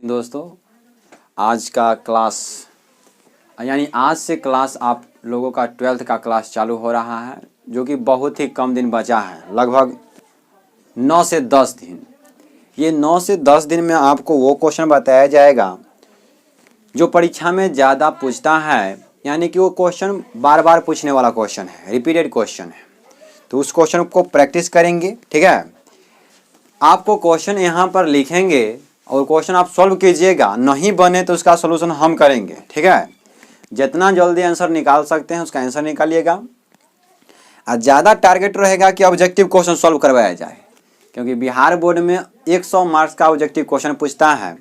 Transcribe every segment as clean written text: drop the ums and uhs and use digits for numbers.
दोस्तों, आज का क्लास यानी आज से क्लास आप लोगों का 12th का क्लास चालू हो रहा है, जो कि बहुत ही कम दिन बचा है, लगभग 9 से 10 दिन। ये 9 से 10 दिन में आपको वो क्वेश्चन बताया जाएगा जो परीक्षा में ज़्यादा पूछता है, यानी कि वो क्वेश्चन बार बार पूछने वाला क्वेश्चन है, रिपीटेड क्वेश्चन है। तो उस क्वेश्चन को प्रैक्टिस करेंगे। ठीक है, आपको क्वेश्चन यहाँ पर लिखेंगे और क्वेश्चन आप सॉल्व कीजिएगा। नहीं बने तो उसका सोल्यूशन हम करेंगे। ठीक है, जितना जल्दी आंसर निकाल सकते हैं उसका आंसर निकालिएगा। और ज़्यादा टारगेट रहेगा कि ऑब्जेक्टिव क्वेश्चन सॉल्व करवाया जाए, क्योंकि बिहार बोर्ड में 100 मार्क्स का ऑब्जेक्टिव क्वेश्चन पूछता है।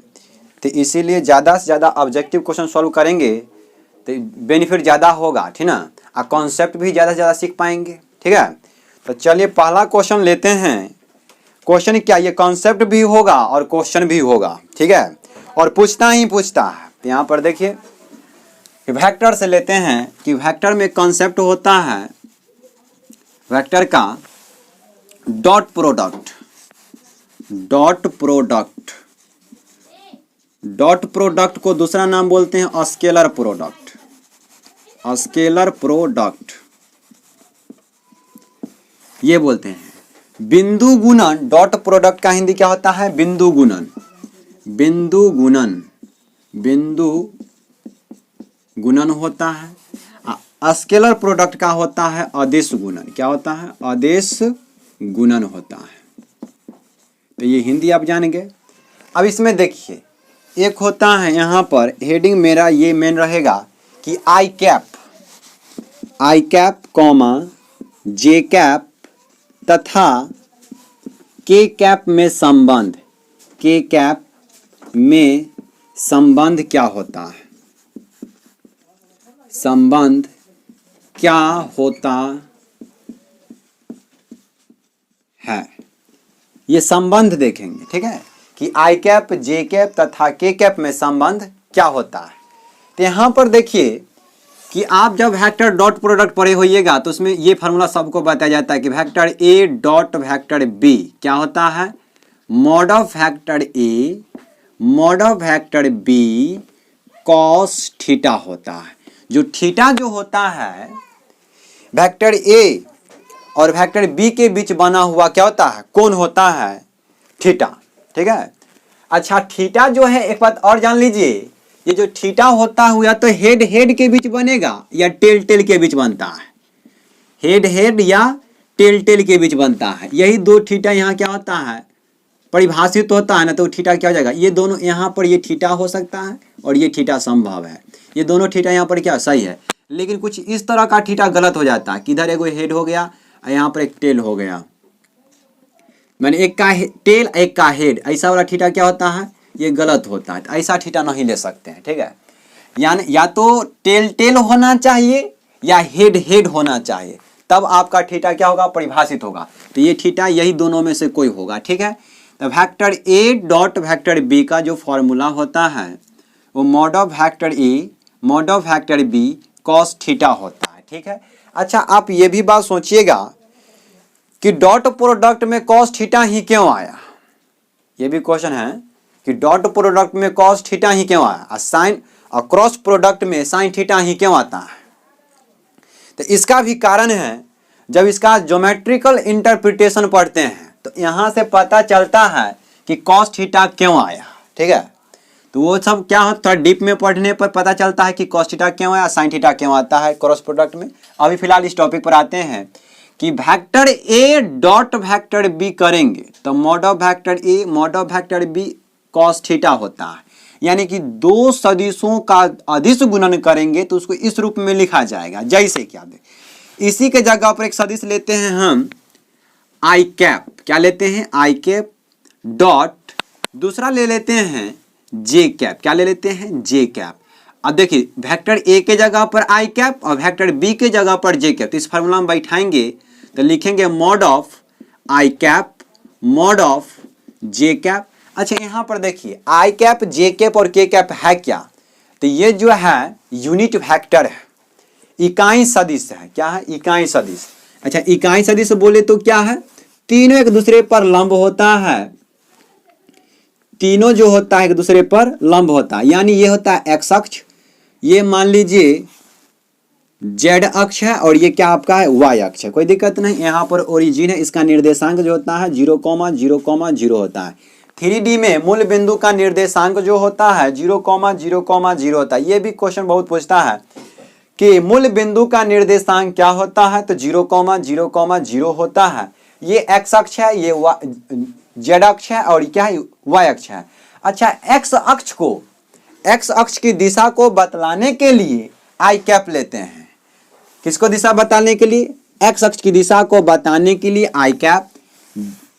तो इसीलिए ज़्यादा से ज़्यादा ऑब्जेक्टिव क्वेश्चन सॉल्व करेंगे तो बेनिफिट ज़्यादा होगा। ठीक ना, और कॉन्सेप्ट भी ज़्यादा से ज़्यादा सीख पाएंगे। ठीक है, तो चलिए पहला क्वेश्चन लेते हैं। क्वेश्चन क्या, ये कॉन्सेप्ट भी होगा और क्वेश्चन भी होगा। ठीक है, और पूछता ही पूछता है। तो यहाँ पर देखिए कि वेक्टर से लेते हैं कि वेक्टर में कॉन्सेप्ट होता है वेक्टर का डॉट प्रोडक्ट। डॉट प्रोडक्ट को दूसरा नाम बोलते हैं स्केलर प्रोडक्ट। स्केलर प्रोडक्ट ये बोलते हैं। बिंदु गुणन, डॉट प्रोडक्ट का हिंदी क्या होता है? बिंदु गुणन। बिंदु गुणन होता है। स्केलर प्रोडक्ट का होता है अदिश गुणन। क्या होता है? अदिश गुणन होता है। तो ये हिंदी आप जान गए। अब इसमें देखिए, एक होता है यहाँ पर हेडिंग मेरा ये मेन रहेगा कि आई कैप कॉमा जे कैप तथा के कैप में संबंध। के कैप में संबंध क्या होता है? संबंध क्या होता है, ये संबंध देखेंगे। ठीक है, कि आई कैप जे कैप तथा के कैप में संबंध क्या होता है। तो यहाँ पर देखिए कि आप जब वेक्टर डॉट प्रोडक्ट पढ़े होइएगा तो उसमें ये फार्मूला सबको बताया जाता है कि vector A dot vector B क्या होता है? Mod of vector A mod of vector B cos theta होता है। जो थीटा जो होता है वेक्टर ए और वेक्टर बी के बीच बना हुआ क्या होता है? कोण होता है थीटा। ठीक है, अच्छा थीटा जो है, एक बात और जान लीजिए, ये जो थीटा होता है या तो हेड के बीच बनेगा या टेल के बीच बनता है। हेड या टेल के बीच बनता है। यही दो थीटा यहाँ क्या होता है? परिभाषित होता है ना। तो थीटा क्या हो जाएगा? ये दोनों यहाँ पर ये थीटा हो सकता है और ये थीटा संभव है। ये दोनों थीटा यहाँ पर क्या सही है, लेकिन कुछ इस तरह का थीटा गलत हो जाता है कि इधर एक हेड हो गया और यहाँ पर एक टेल हो गया, मैंने एक का टेल एक का हेड। ऐसा वाला थीटा क्या होता है? ये गलत होता है। तो ऐसा थीटा नहीं ले सकते हैं। ठीक है, यानी या तो टेल होना चाहिए या हेड होना चाहिए, तब आपका थीटा क्या होगा? परिभाषित होगा। तो ये थीटा यही दोनों में से कोई होगा। ठीक है, तो vector A dot vector B का जो फॉर्मूला होता है वो mod of vector A mod of vector B cos theta होता है। ठीक है, अच्छा आप ये भी बात सोचिएगा कि डॉट प्रोडक्ट में कॉस थीटा ही क्यों आया? ये भी क्वेश्चन है कि डॉट प्रोडक्ट में कॉस थीटा ही क्यों आया और साइन और क्रॉस प्रोडक्ट में साइन थीटा ही क्यों आता है? तो इसका भी कारण है, जब इसका ज्योमेट्रिकल इंटरप्रिटेशन पढ़ते हैं तो यहाँ से पता चलता है कि कॉस थीटा क्यों आया। ठीक है, तो वो सब क्या होता है, डीप में पढ़ने पर पता चलता है कि कॉस थीटा क्यों आया, साइन थीटा क्यों आता है क्रॉस प्रोडक्ट में। अभी फिलहाल इस टॉपिक पर आते हैं कि vector A dot vector B करेंगे तो mod of vector A mod of vector B cos theta होता है। यानी कि दो सदिशों का अदिश गुणन करेंगे तो उसको इस रूप में लिखा जाएगा। जैसे क्या दे, इसी के जगह पर एक सदिश लेते हैं हम आई कैप। क्या लेते हैं? आई कैप डॉट, दूसरा ले लेते हैं जे कैप। क्या ले लेते हैं? जे कैप। अब देखिए वेक्टर ए के जगह पर आई कैप और वेक्टर बी के जगह पर जे कैप। तो इस फार्मूला में बैठाएंगे तो लिखेंगे mod of I cap mod of J cap. अच्छा यहाँ पर देखिए आई कैप जे कैप और के कैप है क्या? तो ये जो है यूनिट वेक्टर है, इकाई सदिश है। क्या है? इकाई सदिश। अच्छा इकाई सदिश बोले तो क्या है? तीनों एक दूसरे पर लंब होता है। तीनों जो होता है एक दूसरे पर लंब होता है, यानी ये होता है एक्स अक्ष, ये मान लीजिए जेड अक्ष है और ये क्या आपका है वाई अक्ष है। कोई दिक्कत नहीं, यहाँ पर ओरिजिन है, इसका निर्देशांक जो होता है 0,0,0 होता है। 3D में मूल बिंदु का निर्देशांक जो होता है 0,0,0 होता है। ये भी क्वेश्चन बहुत पूछता है कि मूल बिंदु का निर्देशांक क्या होता है, तो 0,0,0 होता है। ये एक्स अक्ष है, ये जेड अक्ष है और क्या है वाई अक्ष है। अच्छा, एक्स अक्ष की दिशा को बतलाने के लिए आई कैप लेते हैं। किसको दिशा बताने के लिए? एक्स अक्ष की दिशा को बताने के लिए आई कैप,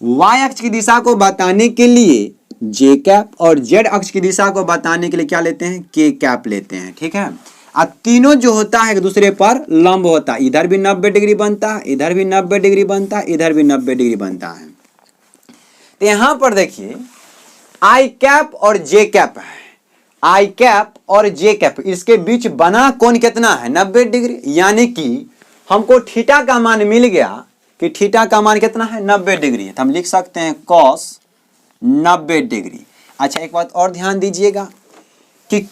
वाई अक्ष की दिशा को बताने के लिए जे कैप और जेड अक्ष की दिशा को बताने के लिए क्या लेते हैं? के कैप लेते हैं। ठीक है, अब तीनों जो होता है एक दूसरे पर लंब होता है, इधर भी 90 डिग्री बनता है, इधर भी 90 डिग्री बनता है, इधर भी 90 डिग्री बनता है। तो यहां पर देखिए आई कैप और जे कैप है, आई कैप और जे कैप, इसके बीच बना कोण कितना है? 90 डिग्री। यानी कि हमको थीटा का मान मिल गया कि थीटा का मान कितना है? 90 डिग्री है। तो हम लिख सकते हैं कॉस 90 डिग्री। अच्छा, एक बात और ध्यान दीजिएगा कि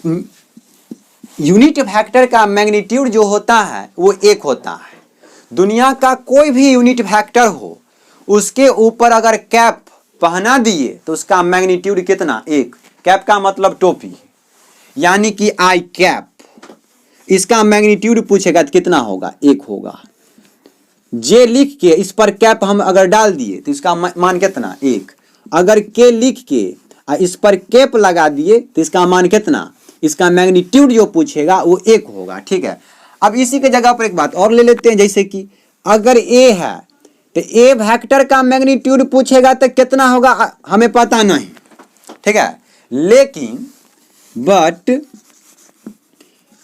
यूनिट वेक्टर का मैग्नीट्यूड जो होता है वो 1 होता है। दुनिया का कोई भी यूनिट वेक्टर हो, उसके ऊपर अगर कैप पहना दिए तो उसका मैग्नीट्यूड कितना? 1। कैप का मतलब टोपी, यानी कि आई कैप, इसका मैग्नीट्यूड पूछेगा तो कितना होगा? 1 होगा। जे लिख के इस पर कैप हम अगर डाल दिए तो इसका मान कितना? 1। अगर के लिख के इस पर कैप लगा दिए तो इसका मान कितना? इसका मैग्नीट्यूड जो पूछेगा वो 1 होगा। ठीक है, अब इसी के जगह पर एक बात और ले लेते हैं, जैसे कि अगर ए है तो ए वेक्टर का मैग्नीट्यूड पूछेगा तो कितना होगा हमें पता नहीं। ठीक है, लेकिन बट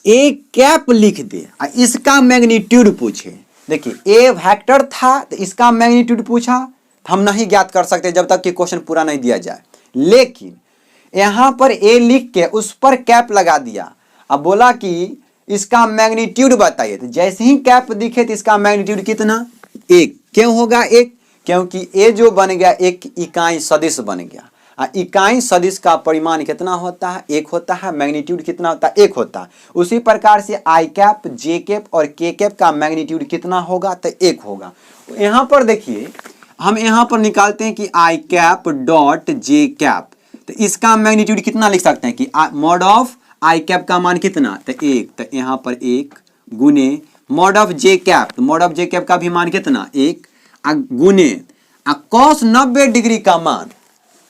ए कैप लिख दे, इसका मैग्नीट्यूड पूछे। देखिए ए वेक्टर था तो इसका मैग्नीट्यूड पूछा, हम नहीं ज्ञात कर सकते जब तक कि क्वेश्चन पूरा नहीं दिया जाए। लेकिन यहां पर ए लिख के उस पर कैप लगा दिया, अब बोला कि इसका मैग्नीट्यूड बताइए, तो जैसे ही कैप दिखे तो इसका मैग्नीट्यूड कितना? 1। क्यों होगा 1? क्योंकि ए जो बन गया एक इकाई सदिश बन गया। इकाई सदिश का परिमाण कितना होता है? 1 होता है। मैग्नीट्यूड कितना होता है? 1 होता है। उसी प्रकार से आई कैप, जे कैप और के कैप का मैग्नीट्यूड कितना होगा? तो 1 होगा। यहाँ पर देखिए हम यहाँ पर निकालते हैं कि आई कैप डॉट जे कैप, तो इसका मैग्नीट्यूड कितना लिख सकते हैं कि मॉड ऑफ आई कैप का मान कितना? तो 1। तो यहाँ पर 1 गुने मॉड ऑफ जे कैप, तो मॉड ऑफ जे कैप का भी मान कितना? 1 गुने कॉस 90 डिग्री का मान,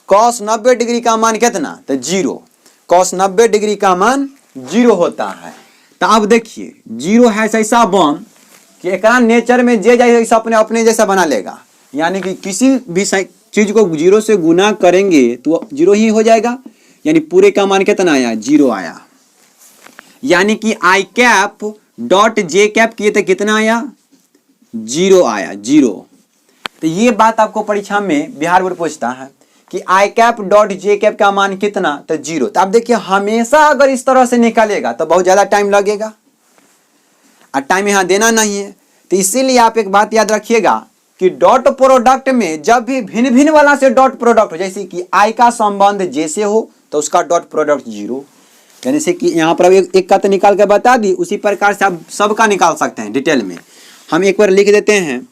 कॉस 90 डिग्री का मान कितना? तो 0। कॉस 90 डिग्री का मान 0 होता है। तो अब देखिए 0 है ऐसा बम कि एक नेचर में जे जैसा अपने अपने जैसा बना लेगा, यानी कि किसी भी चीज को 0 से गुना करेंगे तो 0 ही हो जाएगा, यानी पूरे का मान कितना आया? 0 आया। यानी कि आई कैप डॉट जे कैप किए तो कितना आया? 0 आया, 0। तो ये बात आपको परीक्षा में बिहार बोर्ड पूछता है कि आई कैप डॉट जे कैप का मान कितना? तो 0। तो आप देखिए हमेशा अगर इस तरह से निकालेगा तो बहुत ज्यादा टाइम लगेगा और टाइम यहाँ देना नहीं है। तो इसीलिए आप एक बात याद रखिएगा कि डॉट प्रोडक्ट में जब भी भिन्न भिन्न वाला से डॉट प्रोडक्ट हो, जैसे कि आई का संबंध जे से हो तो उसका डॉट प्रोडक्ट 0, यानी से कि यहाँ पर एक का तो निकाल के बता दी, उसी प्रकार से आप सबका निकाल सकते हैं डिटेल में। हम एक बार लिख देते हैं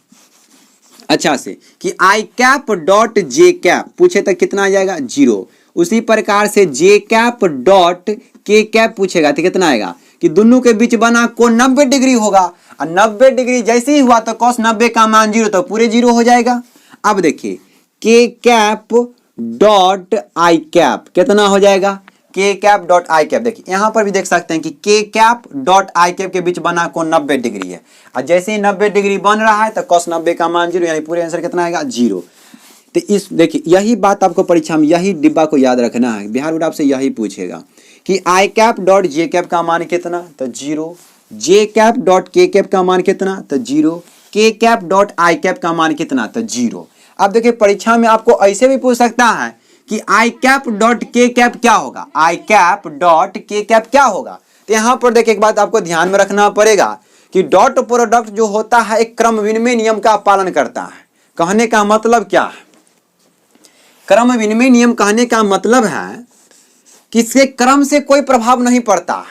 अच्छा से कि आई कैप डॉट जे कैप पूछे तो कितना आ जाएगा? 0। उसी प्रकार से जे कैप डॉट के कैप पूछेगा तो कितना आएगा? कि दोनों के बीच बना कोण 90 डिग्री होगा, और 90 डिग्री जैसे ही हुआ तो cos 90 का मान 0, तो पूरे 0 हो जाएगा। अब देखिए के कैप डॉट आई कैप कितना हो जाएगा? के कैप डॉट आई कैप, देखिए यहाँ पर भी देख सकते हैं कि के कैप डॉट आई कैप के बीच बना कोण 90 डिग्री है, और जैसे ही 90 डिग्री बन रहा है तो cos 90 का मान 0, यानी पूरे आंसर कितना आएगा? 0। तो इस देखिए यही बात आपको परीक्षा में यही डिब्बा को याद रखना है, बिहार बोर्ड आपसे यही पूछेगा कि आई कैप डॉट जे कैप का मान कितना? तो 0। जे कैप डॉट के कैप का मान कितना? तो 0। के कैप डॉट आई कैप का मान कितना? तो 0। अब देखिए परीक्षा में आपको ऐसे भी पूछ सकता है कि आई कैप डॉट के कैप क्या होगा? आई कैप डॉट के कैप क्या होगा? तो यहाँ पर देखिए एक बात आपको ध्यान में रखना पड़ेगा कि डॉट प्रोडक्ट जो होता है एक क्रम विनिमय नियम का पालन करता है। कहने का मतलब क्या है? क्रम विनिमय नियम कहने का मतलब है कि इसके क्रम से कोई प्रभाव नहीं पड़ता।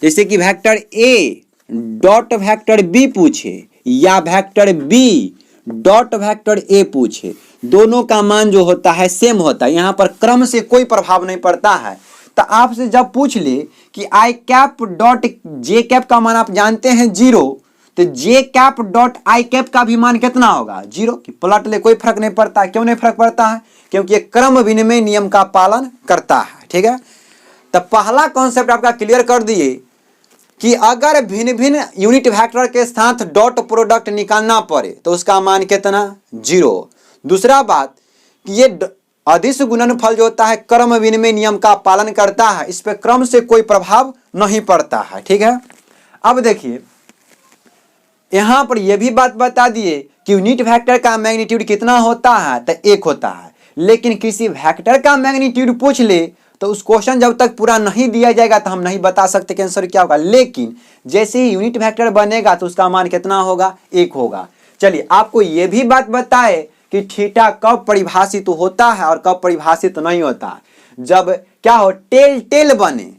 जैसे कि vector A dot vector B पूछे या vector B dot vector A पूछे, दोनों का मान जो होता है सेम होता है, यहाँ पर क्रम से कोई प्रभाव नहीं पड़ता है। तो आपसे जब पूछ ले कि आई कैप डॉट जे कैप का मान आप जानते हैं 0, तो जे कैप डॉट आई कैप का भी मान कितना होगा 0, कि पलट ले कोई फर्क नहीं पड़ता। क्यों नहीं फर्क पड़ता है? क्योंकि ये क्रम विनिमय नियम का पालन करता है। ठीक है, तो पहला कॉन्सेप्ट आपका क्लियर कर दिए कि अगर भिन्न भिन्न यूनिट वेक्टर के साथ डॉट प्रोडक्ट निकालना पड़े तो उसका मान कितना 0। दूसरा बात कि ये अदिश गुणनफल जो होता है क्रम विनिमय नियम का पालन करता है, इस पे क्रम से कोई प्रभाव नहीं पड़ता है। ठीक है, अब देखिए यहां पर यह भी बात बता दिए कि यूनिट वेक्टर का मैग्नीट्यूड कितना होता है, तो 1 होता है। लेकिन किसी वेक्टर का मैग्नीट्यूड पूछ ले तो उस क्वेश्चन जब तक पूरा नहीं दिया जाएगा तो हम नहीं बता सकते कि आंसर क्या होगा। लेकिन जैसे ही यूनिट वेक्टर बनेगा तो उसका मान कितना होगा 1 होगा। चलिए आपको यह भी बात बताए कि थीटा कब परिभाषित होता है और कब परिभाषित नहीं होता। जब क्या हो टेल टेल बने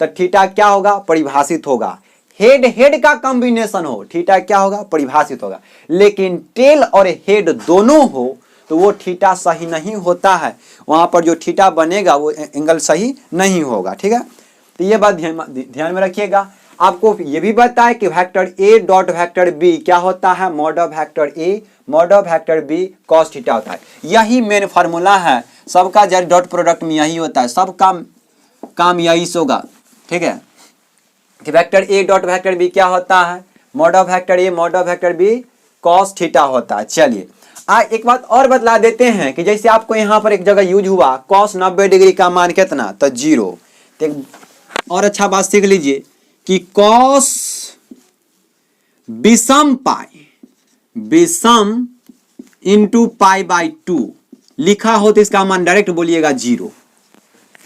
तो थीटा क्या होगा परिभाषित होगा। हेड हेड का कॉम्बिनेशन हो थीटा क्या होगा परिभाषित होगा। लेकिन टेल और हेड दोनों हो तो वो थीटा सही नहीं होता है, वहां पर जो थीटा बनेगा वो एंगल सही नहीं होगा। ठीक है, तो ये बात ध्यान में रखिएगा। आपको ये भी बताया कि vector A dot vector B क्या होता है mod of vector A mod of vector B cos theta होता है। यही मेन फार्मूला है सबका, जब डॉट प्रोडक्ट में यही होता है, सबका काम यही होगा। ठीक है, कि vector A dot vector B क्या होता है mod of vector A mod of vector B cos theta होता है। चलिए एक बात और बतला देते हैं कि जैसे आपको यहाँ पर एक जगह यूज हुआ कॉस 90 डिग्री का मान कितना तो 0। तो और अच्छा बात सीख लीजिए कि कॉस विषम इंटू π/2 लिखा हो तो इसका मान डायरेक्ट बोलिएगा 0।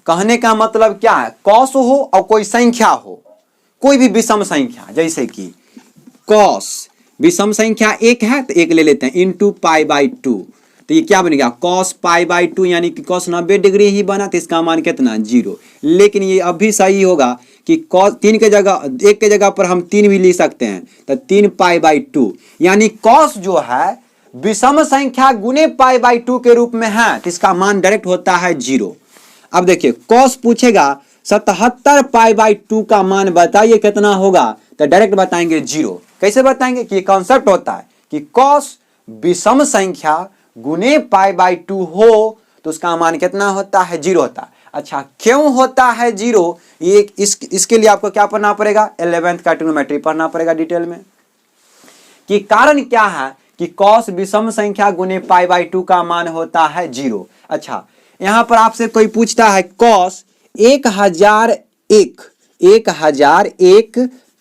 कहने का मतलब क्या है, कॉस हो और कोई संख्या हो, कोई भी विषम संख्या, जैसे कि कॉस विषम संख्या 1 है तो 1 ले लेते हैं इंटू π/2, तो ये क्या बनेगा कॉस π/2 यानी कि कॉस 90 डिग्री ही बना तो इसका मान कितना 0। लेकिन ये अब भी सही होगा कि कॉस 3 के जगह 1 के जगह पर हम 3 भी लिख सकते हैं, तो 3 π/2 यानी कॉस जो है विषम संख्या गुने π/2 के रूप में है तो इसका मान डायरेक्ट होता है 0। अब देखिए कॉस पूछेगा 77 π/2 का मान बताइए कितना होगा, तो डायरेक्ट बताएंगे 0। कैसे बताएंगे कि कॉन्सेप्ट होता है कि कॉस विषम संख्या गुने π/2 हो तो उसका मान कितना होता है 0 होता है। अच्छा क्यों होता है 0, ये इसके लिए आपको क्या पढ़ना पड़ेगा 11th का ट्रिग्नोमेट्री पढ़ना पड़ेगा डिटेल में, कि कारण क्या है कि कॉस विषम संख्या गुने π/2 का मान होता है 0। अच्छा यहां पर आपसे कोई पूछता है कॉस 1001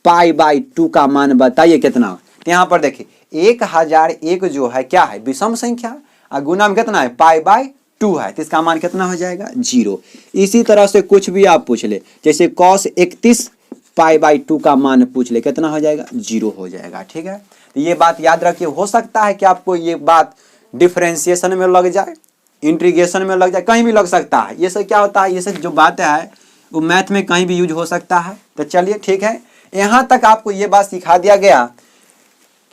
π/2 का मान बताइए कितना, तो यहां पर देखिए 1001 जो है क्या है विषम संख्या और गुना में कितना है π/2 है, तो इसका मान कितना हो जाएगा 0। इसी तरह से कुछ भी आप पूछ ले, जैसे cos 31 π/2 का मान पूछ ले कितना हो जाएगा 0 हो जाएगा। ठीक है, तो ये बात याद रखिए। हो सकता है कि आपको ये बात डिफरेंशिएशन में लग जाए, इंटीग्रेशन में लग जाए, कहीं भी लग सकता है। ये सब क्या होता है, ये सब जो बात है वो मैथ में कहीं भी यूज हो सकता है। तो चलिए ठीक है, यहां तक आपको ये बात सिखा दिया गया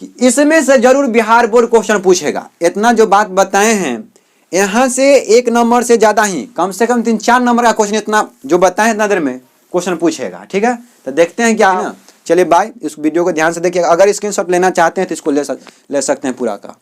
कि इसमें से जरूर बिहार बोर्ड क्वेश्चन पूछेगा। इतना जो बात बताए हैं यहां से 1 नंबर से ज्यादा ही कम से कम 3-4 नंबर का क्वेश्चन इतना जो बताए इतना देर में क्वेश्चन पूछेगा। ठीक है, तो देखते हैं क्या है ना। चलिए बाय, इस वीडियो को ध्यान से देखिए। अगर स्क्रीनशॉट लेना चाहते हैं तो इसको ले सकते हैं पूरा का।